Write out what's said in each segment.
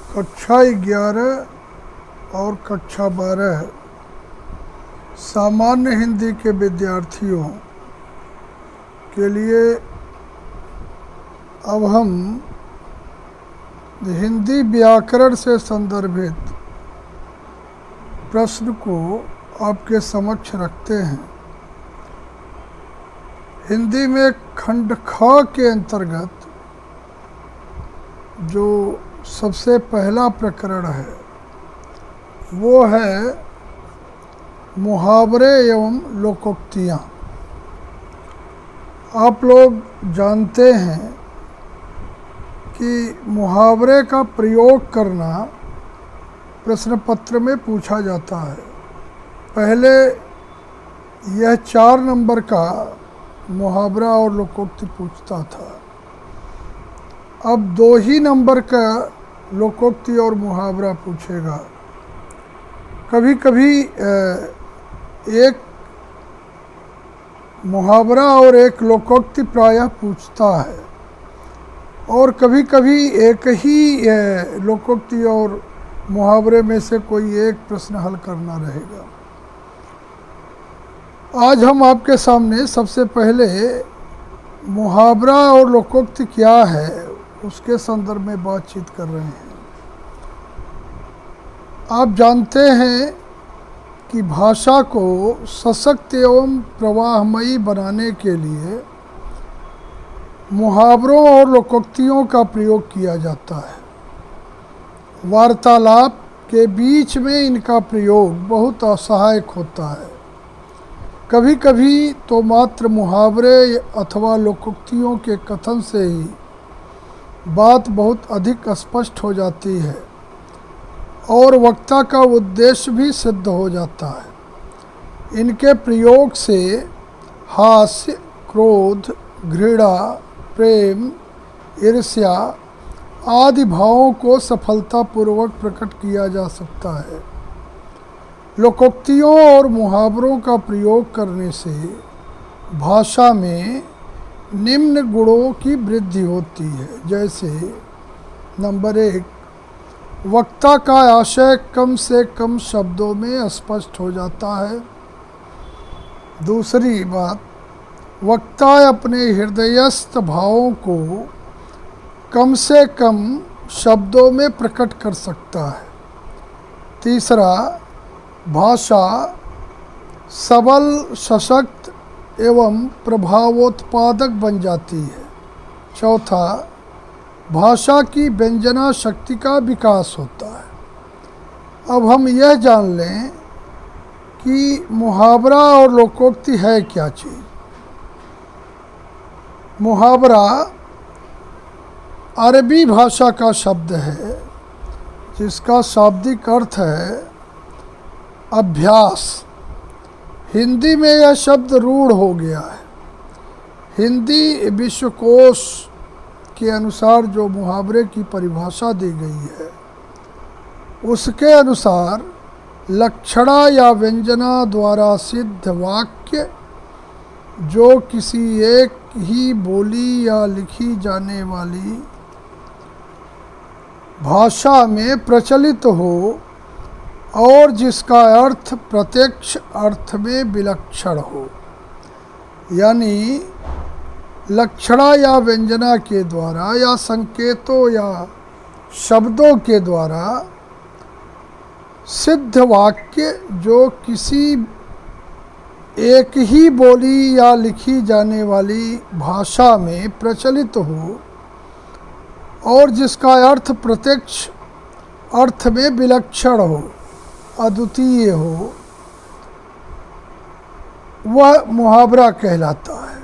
कक्षा 11 और कक्षा 12 सामान्य हिंदी के विद्यार्थियों के लिए अब हम हिंदी व्याकरण से संदर्भित प्रश्न को आपके समक्ष रखते हैं। हिंदी में खंड ख के अंतर्गत जो सबसे पहला प्रकरण है वो है मुहावरे एवं लोकोक्तियाँ। आप लोग जानते हैं कि मुहावरे का प्रयोग करना प्रश्न पत्र में पूछा जाता है। पहले यह 4 नंबर का मुहावरा और लोकोक्ति पूछता था, अब 2 ही नंबर का लोकोक्ति और मुहावरा पूछेगा। कभी कभी एक मुहावरा और एक लोकोक्ति प्रायः पूछता है और कभी कभी एक ही लोकोक्ति और मुहावरे में से कोई एक प्रश्न हल करना रहेगा। आज हम आपके सामने सबसे पहले मुहावरा और लोकोक्ति क्या है उसके संदर्भ में बातचीत कर रहे हैं। आप जानते हैं कि भाषा को सशक्त एवं प्रवाहमयी बनाने के लिए मुहावरों और लोकोक्तियों का प्रयोग किया जाता है। वार्तालाप के बीच में इनका प्रयोग बहुत असहायक होता है। कभी कभी तो मात्र मुहावरे अथवा लोकोक्तियों के कथन से ही बात बहुत अधिक स्पष्ट हो जाती है और वक्ता का उद्देश्य भी सिद्ध हो जाता है। इनके प्रयोग से हास्य, क्रोध, घृणा, प्रेम, ईर्ष्या आदि भावों को सफलतापूर्वक प्रकट किया जा सकता है। लोकोक्तियों और मुहावरों का प्रयोग करने से भाषा में निम्न गुणों की वृद्धि होती है। जैसे नंबर 1, वक्ता का आशय कम से कम शब्दों में स्पष्ट हो जाता है। दूसरी बात, वक्ता अपने हृदयस्थ भावों को कम से कम शब्दों में प्रकट कर सकता है। तीसरा, भाषा सबल, सशक्त एवं प्रभावोत्पादक बन जाती है। चौथा, भाषा की व्यंजना शक्ति का विकास होता है। अब हम यह जान लें कि मुहावरा और लोकोक्ति है क्या चीज़। मुहावरा अरबी भाषा का शब्द है जिसका शाब्दिक अर्थ है अभ्यास। हिंदी में यह शब्द रूढ़ हो गया है। हिंदी विश्वकोश के अनुसार जो मुहावरे की परिभाषा दी गई है उसके अनुसार लक्षणा या व्यंजना द्वारा सिद्ध वाक्य जो किसी एक ही बोली या लिखी जाने वाली भाषा में प्रचलित हो और जिसका अर्थ प्रत्यक्ष अर्थ में विलक्षण हो। यानी लक्षणा या व्यंजना के द्वारा या संकेतों या शब्दों के द्वारा सिद्ध वाक्य जो किसी एक ही बोली या लिखी जाने वाली भाषा में प्रचलित हो और जिसका अर्थ प्रत्यक्ष अर्थ में विलक्षण हो, अद्वितीय हो, वह मुहावरा कहलाता है।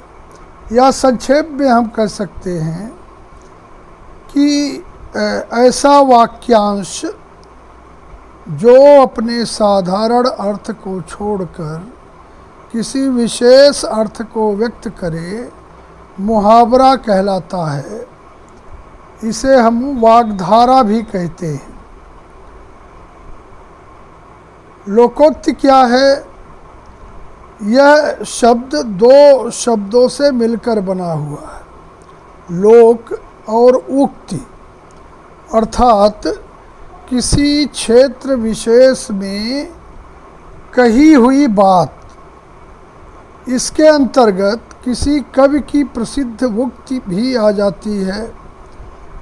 या संक्षेप में हम कह सकते हैं कि ऐसा वाक्यांश जो अपने साधारण अर्थ को छोड़कर किसी विशेष अर्थ को व्यक्त करे मुहावरा कहलाता है। इसे हम वाग्धारा भी कहते हैं। लोकोक्ति क्या है? यह शब्द 2 शब्दों से मिलकर बना हुआ है, लोक और उक्ति। अर्थात किसी क्षेत्र विशेष में कही हुई बात, इसके अंतर्गत किसी कवि की प्रसिद्ध उक्ति भी आ जाती है।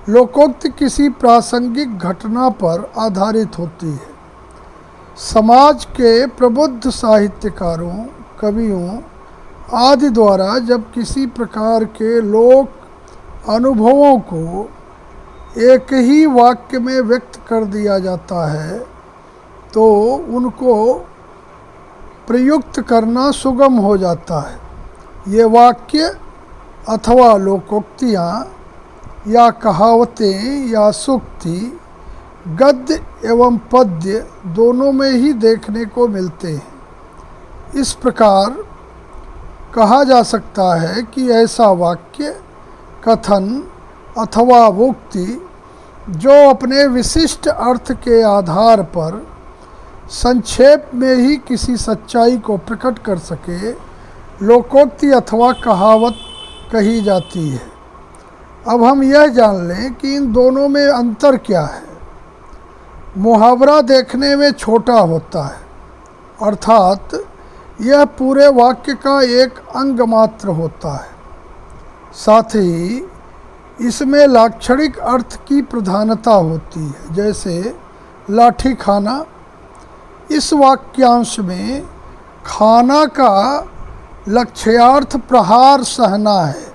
लोकोक्ति किसी प्रासंगिक घटना पर आधारित होती है। समाज के प्रबुद्ध साहित्यकारों, कवियों आदि द्वारा जब किसी प्रकार के लोक अनुभवों को एक ही वाक्य में व्यक्त कर दिया जाता है तो उनको प्रयुक्त करना सुगम हो जाता है। ये वाक्य अथवा लोकोक्तियाँ या कहावतें या सूक्ति गद्य एवं पद्य दोनों में ही देखने को मिलते हैं। इस प्रकार कहा जा सकता है कि ऐसा वाक्य, कथन अथवा उक्ति जो अपने विशिष्ट अर्थ के आधार पर संक्षेप में ही किसी सच्चाई को प्रकट कर सके, लोकोक्ति अथवा कहावत कही जाती है। अब हम यह जान लें कि इन दोनों में अंतर क्या है। मुहावरा देखने में छोटा होता है, अर्थात यह पूरे वाक्य का एक अंग मात्र होता है। साथ ही इसमें लाक्षणिक अर्थ की प्रधानता होती है, जैसे लाठी खाना। इस वाक्यांश में खाना का लक्ष्यार्थ प्रहार सहना है,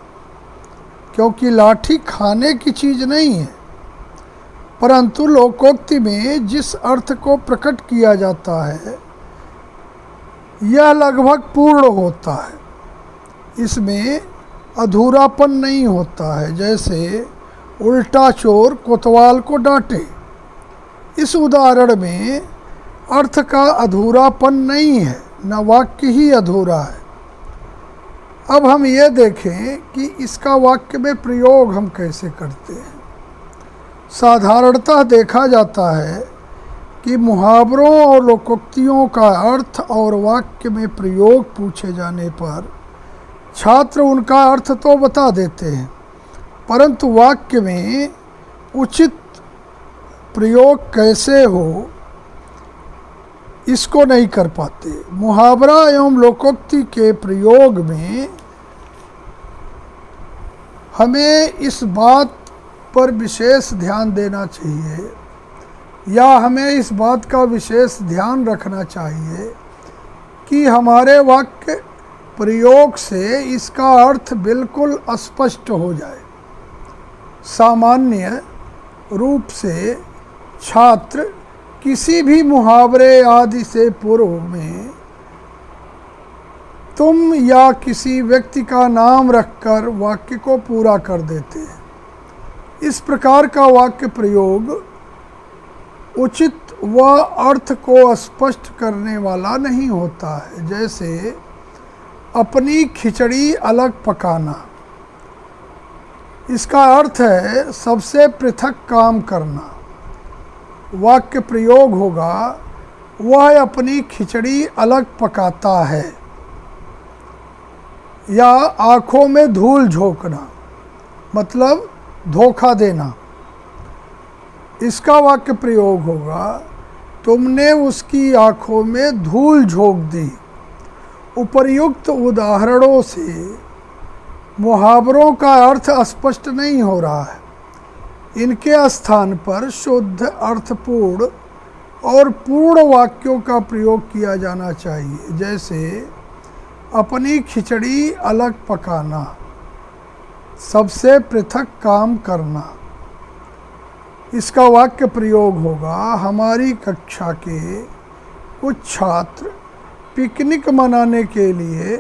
क्योंकि लाठी खाने की चीज़ नहीं है। परंतु लोकोक्ति में जिस अर्थ को प्रकट किया जाता है यह लगभग पूर्ण होता है। इसमें अधूरापन नहीं होता है, जैसे उल्टा चोर कोतवाल को डांटे। इस उदाहरण में अर्थ का अधूरापन नहीं है, न वाक्य ही अधूरा है। अब हम ये देखें कि इसका वाक्य में प्रयोग हम कैसे करते हैं। साधारणतः देखा जाता है कि मुहावरों और लोकोक्तियों का अर्थ और वाक्य में प्रयोग पूछे जाने पर छात्र उनका अर्थ तो बता देते हैं, परंतु वाक्य में उचित प्रयोग कैसे हो इसको नहीं कर पाते। मुहावरा एवं लोकोक्ति के प्रयोग में हमें इस बात पर विशेष ध्यान देना चाहिए, या हमें इस बात का विशेष ध्यान रखना चाहिए कि हमारे वाक्य प्रयोग से इसका अर्थ बिल्कुल स्पष्ट हो जाए। सामान्य रूप से छात्र किसी भी मुहावरे आदि से पूर्व में तुम या किसी व्यक्ति का नाम रखकर वाक्य को पूरा कर देते हैं। इस प्रकार का वाक्य प्रयोग उचित व अर्थ को स्पष्ट करने वाला नहीं होता है। जैसे अपनी खिचड़ी अलग पकाना, इसका अर्थ है सबसे पृथक काम करना। वाक्य प्रयोग होगा वह अपनी खिचड़ी अलग पकाता है, या आँखों में धूल झोंकना मतलब धोखा देना। इसका वाक्य प्रयोग होगा तुमने उसकी आँखों में धूल झोंक दी। उपर्युक्त उदाहरणों से मुहावरों का अर्थ स्पष्ट नहीं हो रहा है। इनके स्थान पर शुद्ध, अर्थपूर्ण और पूर्ण वाक्यों का प्रयोग किया जाना चाहिए। जैसे अपनी खिचड़ी अलग पकाना, सबसे पृथक काम करना। इसका वाक्य प्रयोग होगा हमारी कक्षा के कुछ छात्र पिकनिक मनाने के लिए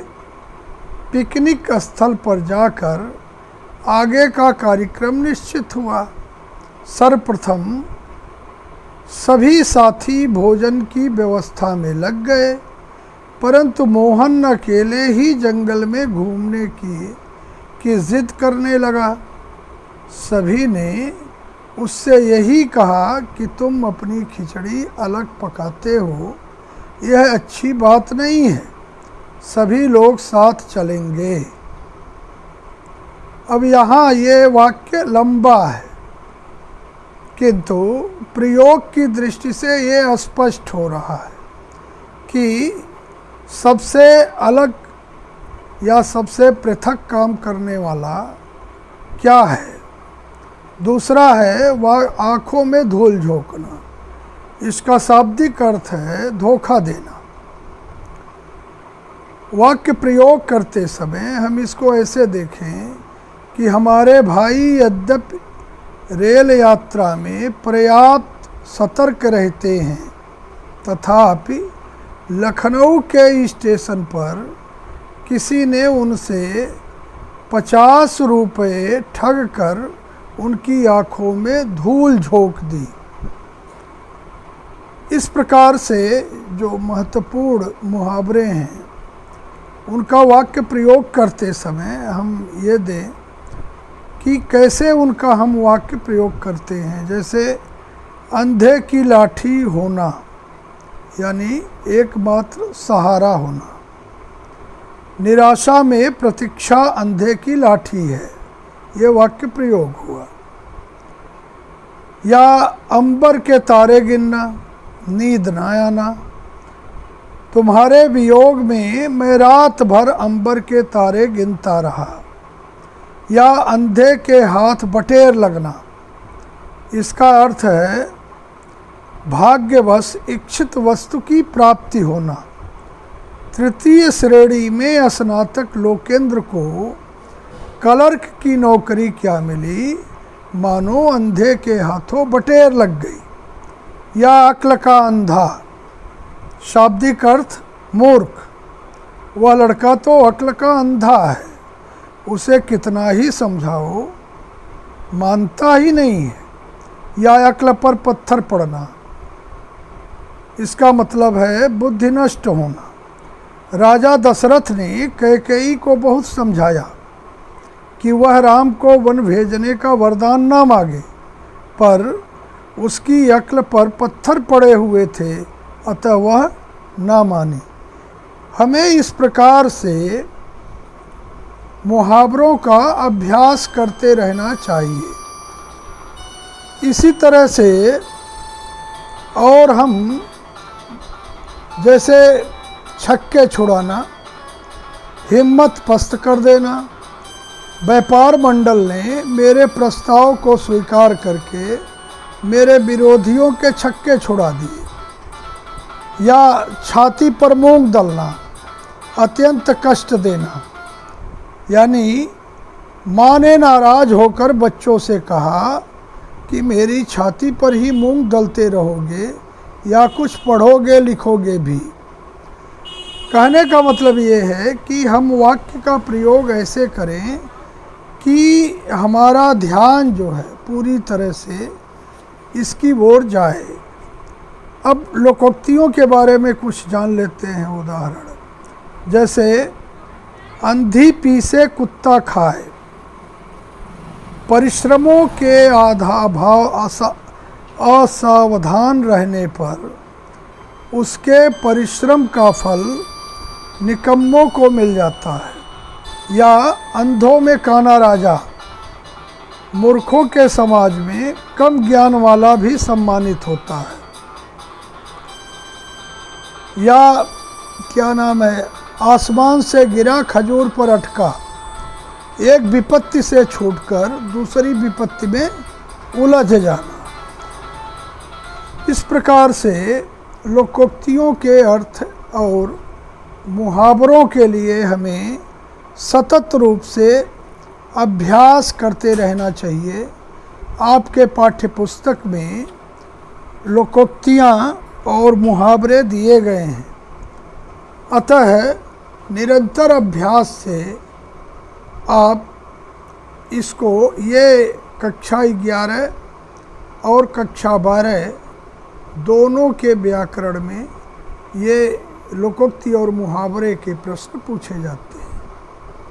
पिकनिक स्थल पर जाकर आगे का कार्यक्रम निश्चित हुआ। सर्वप्रथम सभी साथी भोजन की व्यवस्था में लग गए, परंतु मोहन अकेले ही जंगल में घूमने की जिद करने लगा। सभी ने उससे यही कहा कि तुम अपनी खिचड़ी अलग पकाते हो, यह अच्छी बात नहीं है, सभी लोग साथ चलेंगे। अब यहाँ ये वाक्य लंबा है, किंतु प्रयोग की दृष्टि से ये स्पष्ट हो रहा है कि सबसे अलग या सबसे पृथक काम करने वाला क्या है। दूसरा है वह आँखों में धूल झोंकना। इसका शाब्दिक अर्थ है धोखा देना। वाक्य प्रयोग करते समय हम इसको ऐसे देखें कि हमारे भाई यद्यपि रेल यात्रा में पर्याप्त सतर्क रहते हैं, तथापि लखनऊ के स्टेशन पर किसी ने उनसे 50 रुपये ठग कर उनकी आँखों में धूल झोंक दी। इस प्रकार से जो महत्वपूर्ण मुहावरे हैं उनका वाक्य प्रयोग करते समय हम ये दें कि कैसे उनका हम वाक्य प्रयोग करते हैं। जैसे अंधे की लाठी होना, यानी एकमात्र सहारा होना। निराशा में प्रतीक्षा अंधे की लाठी है, ये वाक्य प्रयोग हुआ। या अंबर के तारे गिनना, नींद ना आना। तुम्हारे वियोग में मैं रात भर अंबर के तारे गिनता रहा। या अंधे के हाथ बटेर लगना। इसका अर्थ है भाग्यवश इच्छित वस्तु की प्राप्ति होना। तृतीय श्रेणी में स्नातक लोकेंद्र को क्लर्क की नौकरी क्या मिली, मानो अंधे के हाथों बटेर लग गई। या अक्ल का अंधा, शाब्दिक अर्थ मूर्ख। वह लड़का तो अक्ल का अंधा है, उसे कितना ही समझाओ मानता ही नहीं है। या अक्ल पर पत्थर पड़ना, इसका मतलब है बुद्धि नष्ट होना। राजा दशरथ ने कैकेयी को बहुत समझाया कि वह राम को वन भेजने का वरदान ना मांगे, पर उसकी अक्ल पर पत्थर पड़े हुए थे, अतः वह ना मानी। हमें इस प्रकार से मुहावरों का अभ्यास करते रहना चाहिए। इसी तरह से और हम जैसे छक्के छुड़ाना, हिम्मत पस्त कर देना। व्यापार मंडल ने मेरे प्रस्ताव को स्वीकार करके मेरे विरोधियों के छक्के छुड़ा दिए। या छाती पर मूंग दलना, अत्यंत कष्ट देना। यानी माँ ने नाराज होकर बच्चों से कहा कि मेरी छाती पर ही मूंग दलते रहोगे या कुछ पढ़ोगे लिखोगे भी। कहने का मतलब ये है कि हम वाक्य का प्रयोग ऐसे करें कि हमारा ध्यान जो है पूरी तरह से इसकी ओर जाए। अब लोकोक्तियों के बारे में कुछ जान लेते हैं। उदाहरण जैसे अंधी पीसे कुत्ता खाए। परिश्रमों के अभाव असावधान रहने पर उसके परिश्रम का फल निकम्मों को मिल जाता है। या अंधों में काना राजा, मूर्खों के समाज में कम ज्ञान वाला भी सम्मानित होता है। या क्या नाम है, आसमान से गिरा खजूर पर अटका, एक विपत्ति से छूटकर दूसरी विपत्ति में उलझ जाना। इस प्रकार से लोकोक्तियों के अर्थ और मुहावरों के लिए हमें सतत रूप से अभ्यास करते रहना चाहिए। आपके पाठ्य पुस्तक में लोकोक्तियाँ और मुहावरे दिए गए हैं, अतः निरंतर अभ्यास से आप इसको ये कक्षा 11 और कक्षा 12 दोनों के व्याकरण में ये लोकोक्ति और मुहावरे के प्रश्न पूछे जाते हैं।